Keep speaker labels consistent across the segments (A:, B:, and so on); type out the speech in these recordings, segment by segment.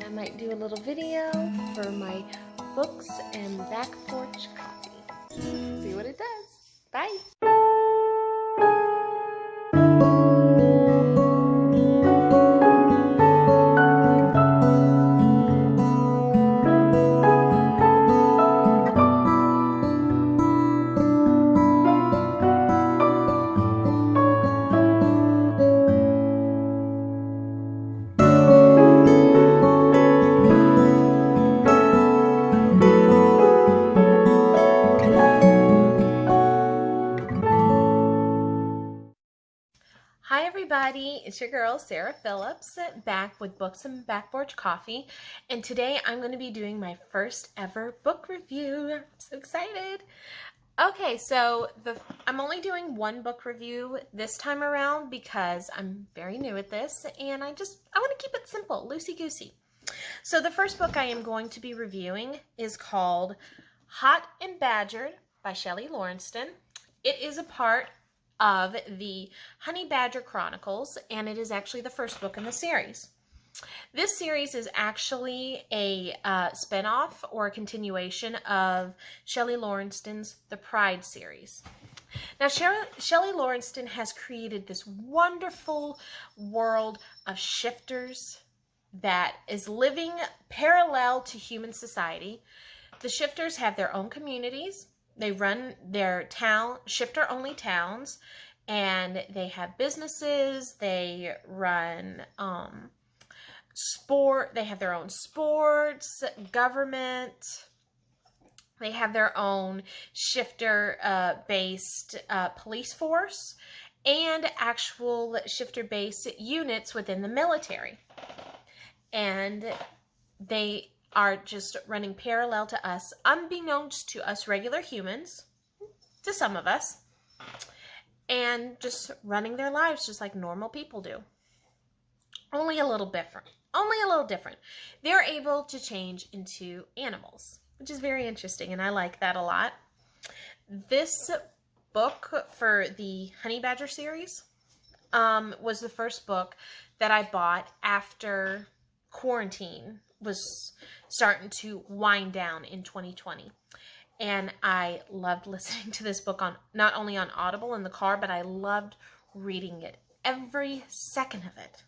A: thought I might do a little video for my books and back porch coffee. See what it does. Bye. Hi everybody, it's your girl Sarah Phillips back with Books and Back Porch Coffee, and today I'm going to be doing my first ever book review. I'm so excited. Okay, so I'm only doing one book review this time around because I'm very new at this and I want to keep it simple, loosey-goosey. So the first book I am going to be reviewing is called Hot and Badgered by Shelley Laurenston. It is a part of the Honey Badger Chronicles, and it is actually the first book in the series. This series is actually a spinoff or a continuation of Shelley Laurenston's The Pride series. Now, Shelley Laurenston has created this wonderful world of shifters that is living parallel to human society. The shifters have their own communities. They run their shifter-only towns, and they have businesses. They run they have their own sports, government. They have their own shifter-based police force and actual shifter-based units within the military. And they are just running parallel to us, unbeknownst to us regular humans, to some of us, and just running their lives just like normal people do. Only a little different. Only a little different. They're able to change into animals, which is very interesting, and I like that a lot. This book for the Honey Badger series was the first book that I bought after quarantine was starting to wind down in 2020. And I loved listening to this book not only on Audible in the car, but I loved reading it, every second of it.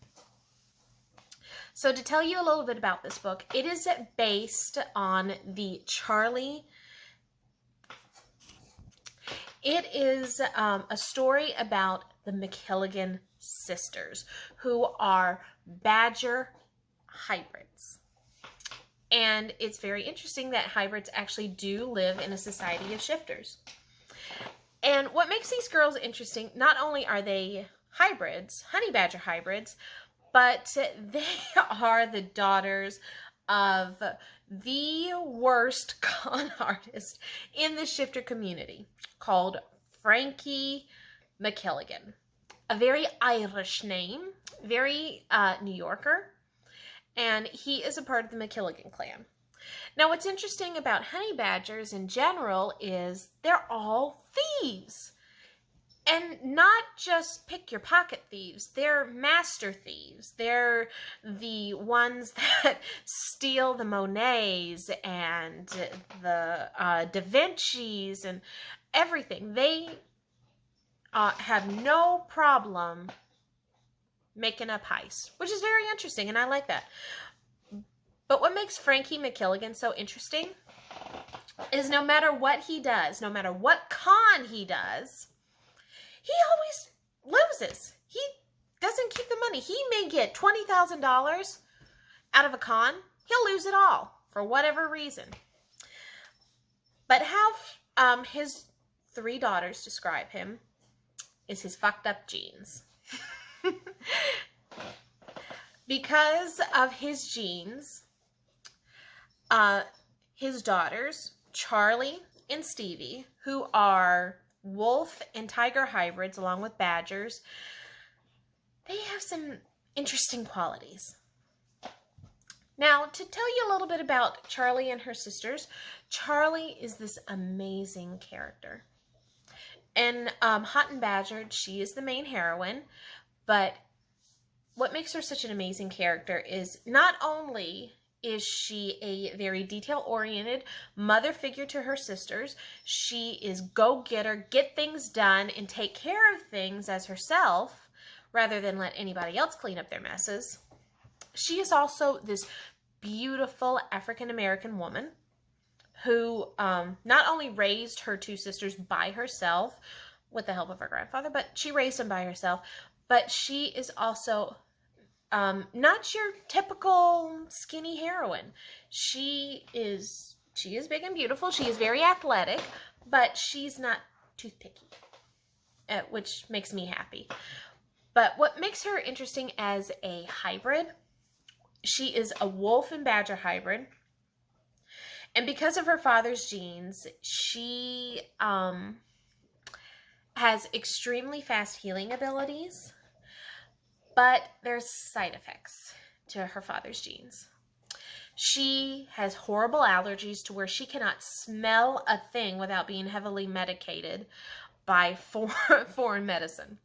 A: So to tell you a little bit about this book, it is based on the Charlie. It is a story about the McKilligan sisters, who are badger hybrids. And it's very interesting that hybrids actually do live in a society of shifters. And what makes these girls interesting, not only are they hybrids, honey badger hybrids, but they are the daughters of the worst con artist in the shifter community, called Frankie McKilligan. A very Irish name, very New Yorker. And he is a part of the McKilligan clan. Now, what's interesting about honey badgers in general is they're all thieves. And not just pick-your-pocket thieves. They're master thieves. They're the ones that steal the Monets and the Da Vinci's and everything. They have no problem making up heists, which is very interesting, and I like that. But what makes Frankie McKilligan so interesting is no matter what he does, no matter what con he does, he always loses. He doesn't keep the money. He may get $20,000 out of a con. He'll lose it all for whatever reason. But how his three daughters describe him is his fucked up genes. Because of his genes, his daughters, Charlie and Stevie, who are wolf and tiger hybrids along with badgers, they have some interesting qualities. Now, to tell you a little bit about Charlie and her sisters, Charlie is this amazing character. In Hot and Badgered, she is the main heroine, but what makes her such an amazing character is not only is she a very detail-oriented mother figure to her sisters. She is go-getter, get things done, and take care of things as herself, rather than let anybody else clean up their messes. She is also this beautiful African-American woman who not only raised her two sisters by herself with the help of her grandfather, but she raised them by herself. But she is also not your typical skinny heroine. She is big and beautiful. She is very athletic, but she's not toothpicky, which makes me happy. But what makes her interesting as a hybrid, she is a wolf and badger hybrid. And because of her father's genes, she has extremely fast healing abilities, but there's side effects to her father's genes. She has horrible allergies to where she cannot smell a thing without being heavily medicated by foreign medicine.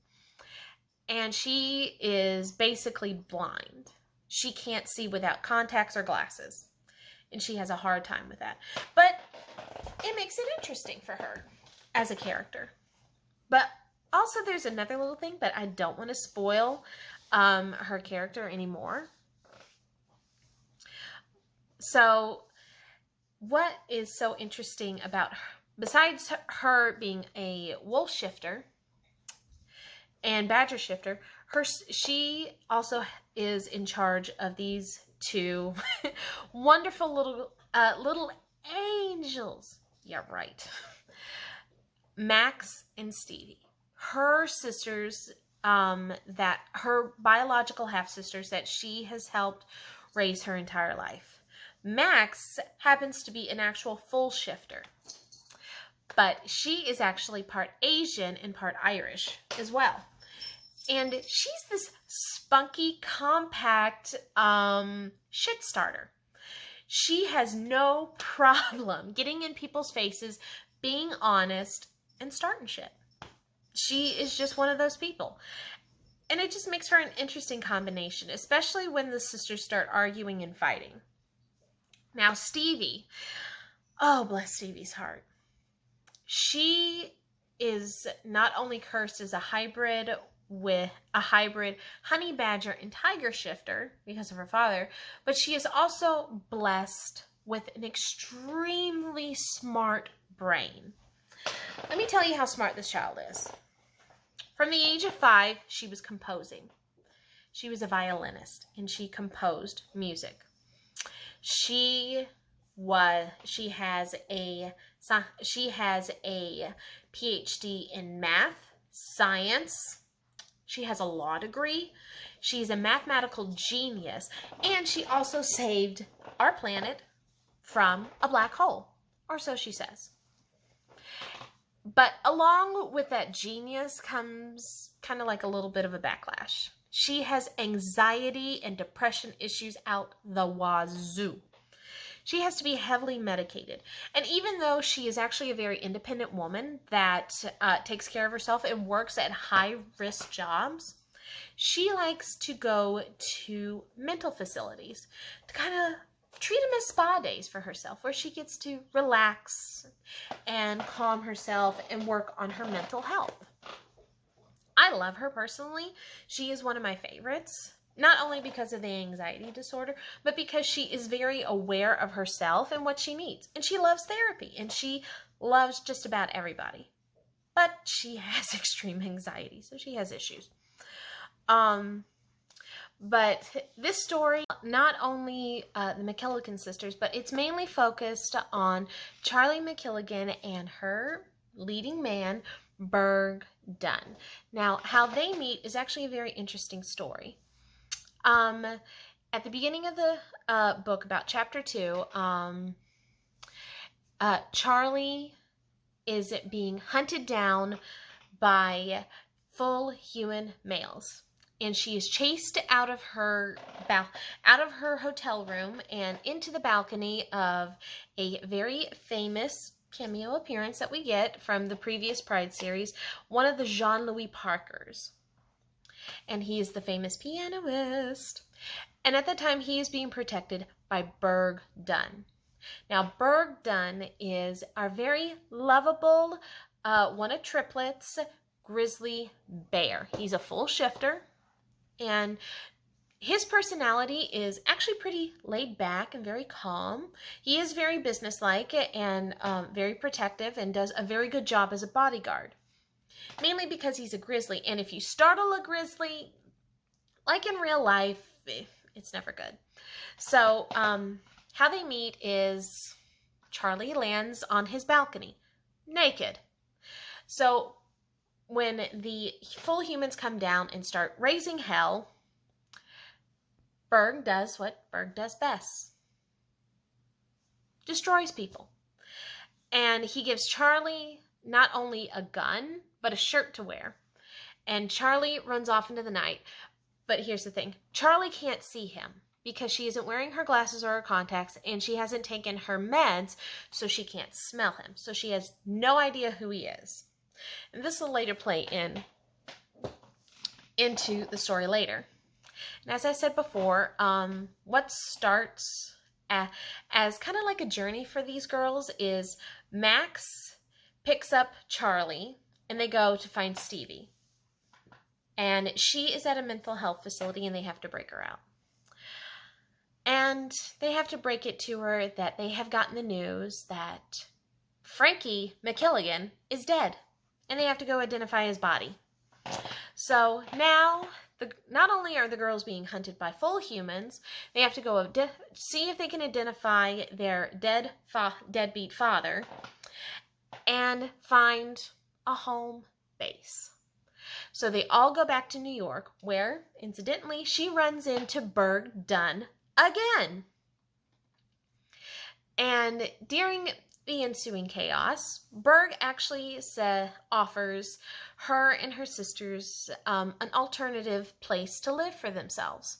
A: And she is basically blind. She can't see without contacts or glasses. And she has a hard time with that. But it makes it interesting for her as a character. But also there's another little thing, but I don't want to spoil her character anymore. So what is so interesting about her, besides her being a wolf shifter and badger shifter, she also is in charge of these two wonderful little angels. Yeah, right. Max and Stevie. Her sisters, that her biological half-sisters that she has helped raise her entire life. Max happens to be an actual full shifter, but she is actually part Asian and part Irish as well. And she's this spunky, compact shit starter. She has no problem getting in people's faces, being honest, and starting shit. She is just one of those people. And it just makes for an interesting combination, especially when the sisters start arguing and fighting. Now, Stevie. Oh, bless Stevie's heart. She is not only cursed as a hybrid honey badger and tiger shifter because of her father, but she is also blessed with an extremely smart brain. Let me tell you how smart this child is. From the age of 5, she was composing. She was a violinist and she composed music. She has a PhD in math, science. She has a law degree. She's a mathematical genius. And she also saved our planet from a black hole. Or so she says. But along with that genius comes kind of like a little bit of a backlash. She has anxiety and depression issues out the wazoo. She has to be heavily medicated. And even though she is actually a very independent woman that takes care of herself and works at high-risk jobs, she likes to go to mental facilities to kind of treat them as spa days for herself, where she gets to relax and calm herself and work on her mental health. I love her personally. She is one of my favorites. Not only because of the anxiety disorder, but because she is very aware of herself and what she needs. And she loves therapy, and she loves just about everybody. But she has extreme anxiety, so she has issues. But this story, not only the McKilligan sisters, but it's mainly focused on Charlie McKilligan and her leading man, Berg Dunn. Now, how they meet is actually a very interesting story. At the beginning of the book, about chapter 2, Charlie is being hunted down by full human males, and she is chased out of her hotel room and into the balcony of a very famous cameo appearance that we get from the previous Pride series, one of the Jean-Louis Parkers. And he is the famous pianist. And at the time, he is being protected by Berg Dunn. Now, Berg Dunn is our very lovable, one of triplets, grizzly bear. He's a full shifter, and his personality is actually pretty laid back and very calm. He is very businesslike and very protective and does a very good job as a bodyguard, mainly because he's a grizzly. And if you startle a grizzly, like in real life, it's never good. So how they meet is Charlie lands on his balcony, naked. So when the full humans come down and start raising hell, Berg does what Berg does best. Destroys people. And he gives Charlie not only a gun, but a shirt to wear. And Charlie runs off into the night. But here's the thing. Charlie can't see him because she isn't wearing her glasses or her contacts, and she hasn't taken her meds, so she can't smell him. So she has no idea who he is. And this will later play into the story later. And as I said before, what starts as kind of like a journey for these girls is Max picks up Charlie, and they go to find Stevie. And she is at a mental health facility, and they have to break her out. And they have to break it to her that they have gotten the news that Frankie McKilligan is dead. And they have to go identify his body. So now, not only are the girls being hunted by full humans, they have to go see if they can identify their deadbeat father and find a home base. So they all go back to New York, where, incidentally, she runs into Berg Dunn again. And during the ensuing chaos, Berg actually offers her and her sisters an alternative place to live for themselves.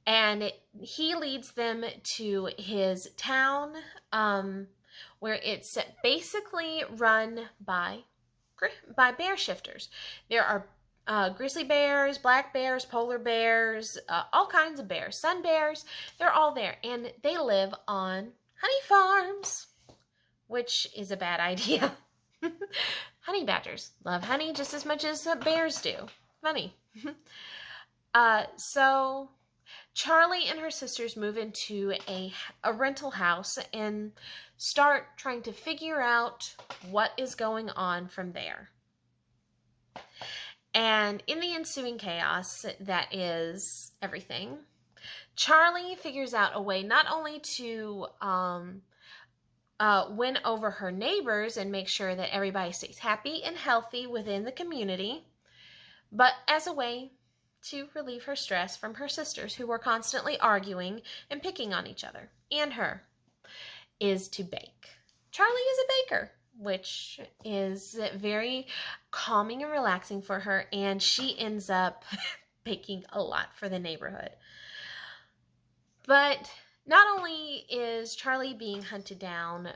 A: And he leads them to his town, where it's basically run by bear shifters. There are grizzly bears, black bears, polar bears, all kinds of bears, sun bears. They're all there, and they live on honey farms, which is a bad idea. Honey badgers love honey just as much as bears do. Funny. So Charlie and her sisters move into a rental house and start trying to figure out what is going on from there. And in the ensuing chaos that is everything, Charlie figures out a way not only to win over her neighbors and make sure that everybody stays happy and healthy within the community, but as a way to relieve her stress from her sisters, who were constantly arguing and picking on each other and her, is to bake. Charlie is a baker, which is very calming and relaxing for her, and she ends up baking a lot for the neighborhood. But not only is Charlie being hunted down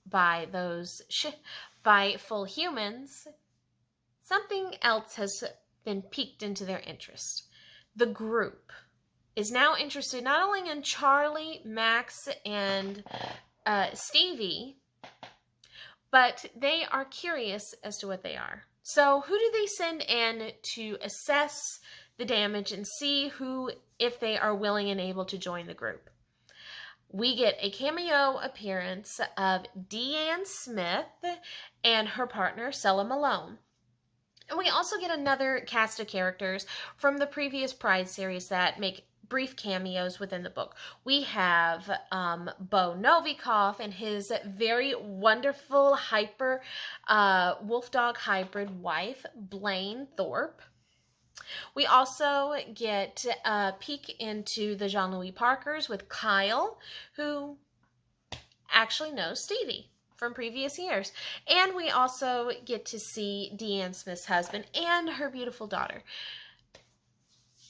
A: by by full humans, something else has been piqued into their interest. The group is now interested not only in Charlie, Max, and Stevie, but they are curious as to what they are. So who do they send in to assess the damage and see if they are willing and able to join the group? We get a cameo appearance of Deanne Smith and her partner, Sella Malone. And we also get another cast of characters from the previous Pride series that make brief cameos within the book. We have Bo Novikov and his very wonderful hyper wolf dog hybrid wife, Blaine Thorpe. We also get a peek into the Jean-Louis Parkers with Kyle, who actually knows Stevie from previous years. And we also get to see Deanne Smith's husband and her beautiful daughter.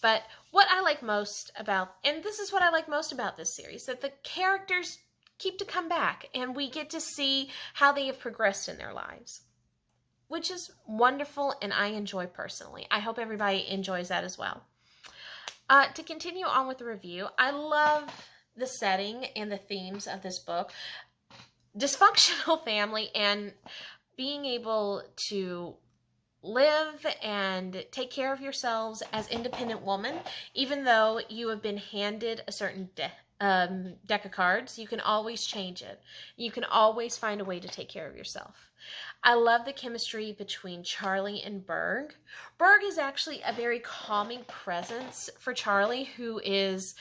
A: But what I like most about, and this is what I like most about this series, that the characters keep to come back and we get to see how they have progressed in their lives, which is wonderful and I enjoy personally. I hope everybody enjoys that as well. To continue on with the review, I love the setting and the themes of this book. Dysfunctional family and being able to live and take care of yourselves as independent women, even though you have been handed a certain deck of cards, you can always change it. You can always find a way to take care of yourself. I love the chemistry between Charlie and Berg. Berg is actually a very calming presence for Charlie, who is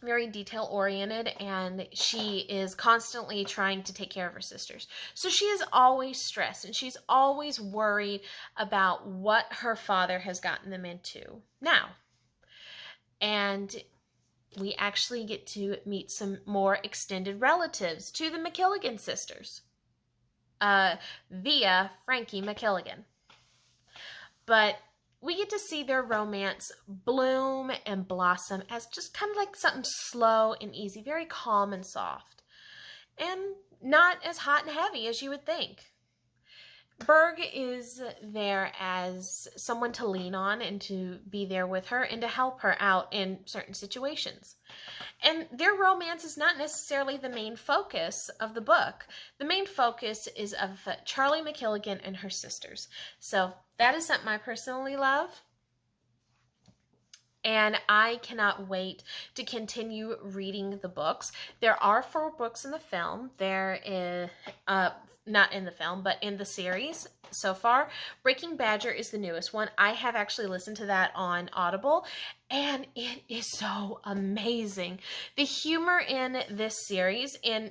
A: very detail oriented, and she is constantly trying to take care of her sisters. So she is always stressed and she's always worried about what her father has gotten them into now. And we actually get to meet some more extended relatives to the McKilligan sisters via Frankie McKilligan. But we get to see their romance bloom and blossom as just kind of like something slow and easy, very calm and soft, and not as hot and heavy as you would think. Berg is there as someone to lean on and to be there with her and to help her out in certain situations. And their romance is not necessarily the main focus of the book. The main focus is of Charlie McKilligan and her sisters. So that is something I personally love. And I cannot wait to continue reading the books. There are 4 books in the film. There is, not in the film, but in the series so far. Breaking Badger is the newest one. I have actually listened to that on Audible, and it is so amazing. The humor in this series, and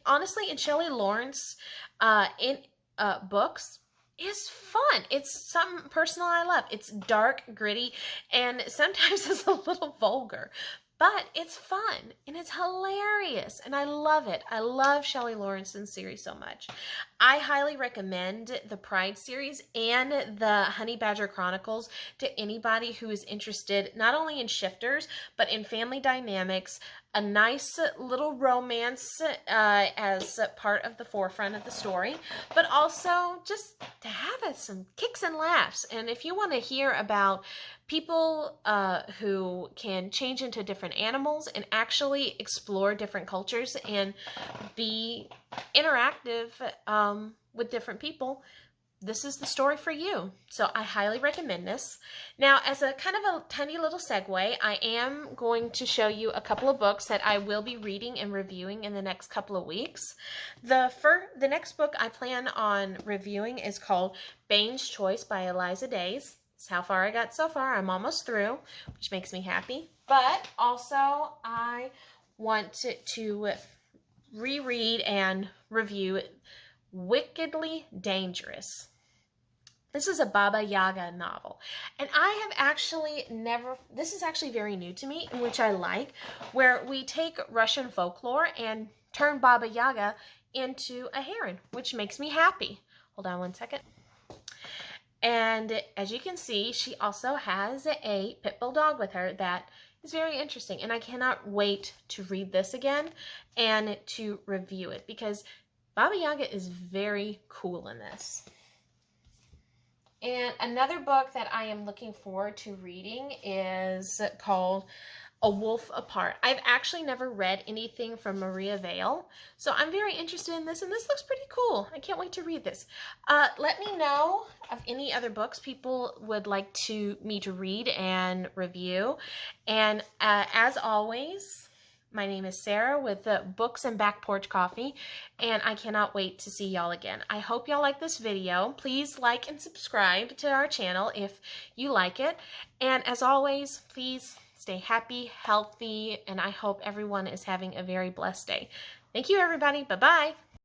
A: honestly, in Shelley Lawrence books, is fun. It's something personal I love. It's dark, gritty, and sometimes it's a little vulgar, but it's fun and it's hilarious and I love it. I love Shelley Lawrence's series so much. I highly recommend the Pride series and the Honey Badger Chronicles to anybody who is interested not only in shifters but in family dynamics, a nice little romance as part of the forefront of the story, but also just to have some kicks and laughs. And if you want to hear about people who can change into different animals and actually explore different cultures and be interactive with different people, this is the story for you. So I highly recommend this. Now, as a kind of a tiny little segue, I am going to show you a couple of books that I will be reading and reviewing in the next couple of weeks. The next book I plan on reviewing is called Bane's Choice by Eliza Days. That's how far I got so far. I'm almost through, which makes me happy. But also, I want to reread and review Wickedly Dangerous. This is a Baba Yaga novel, and I have actually this is actually very new to me, which I like, where we take Russian folklore and turn Baba Yaga into a heron, which makes me happy. Hold on one second. And as you can see, she also has a pit bull dog with her that is very interesting, and I cannot wait to read this again and to review it, because Baba Yaga is very cool in this. And another book that I am looking forward to reading is called A Wolf Apart. I've actually never read anything from Maria Vale, so I'm very interested in this, and this looks pretty cool. I can't wait to read this. Let me know of any other books people would like me to read and review. And as always, my name is Sarah with Books and Back Porch Coffee, and I cannot wait to see y'all again. I hope y'all like this video. Please like and subscribe to our channel if you like it. And as always, please stay happy, healthy, and I hope everyone is having a very blessed day. Thank you, everybody. Bye-bye.